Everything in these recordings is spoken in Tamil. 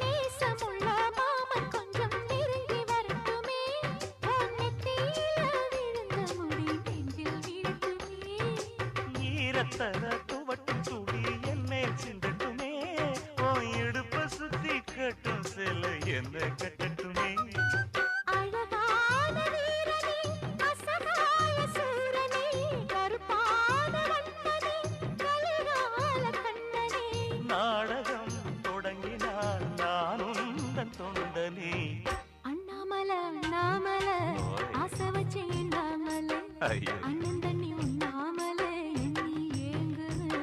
நேசமுள்ள மாமன் கொஞ்சம் நெருங்கி வரட்டுமே, உன் நெத்தியில விழுந்த முடி நெஞ்சில் வீழட்டுமே. ஈரத்தல துவட்டும் துளி என்னை சிந்தட்டுமே, உன் இடுப்ப சுத்தி கட்டும் சில என்ன கட்டட்டுமே. அழகான வீரனே, அசகாய சூரனே, கருப்பான வண்ணனே, கலிகால கண்ணனே. நாடகம் தொடங்கினால் நான் உந்தன் தொண்டனே. அண்ணாமல அண்ணாமல ஆசை வச்சு எண்ணாமல, ஐயோ. அண்ணன் தண்ணி உண்ணாமல எண்ணி ஏங்குது.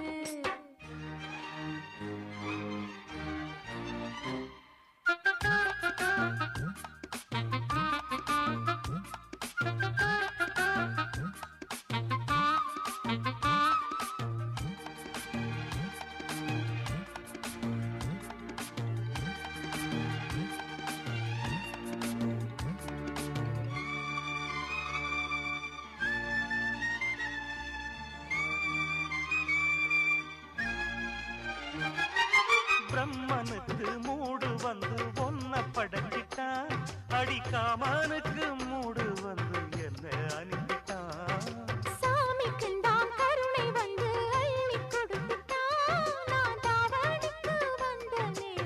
பிரம்மனுக்கு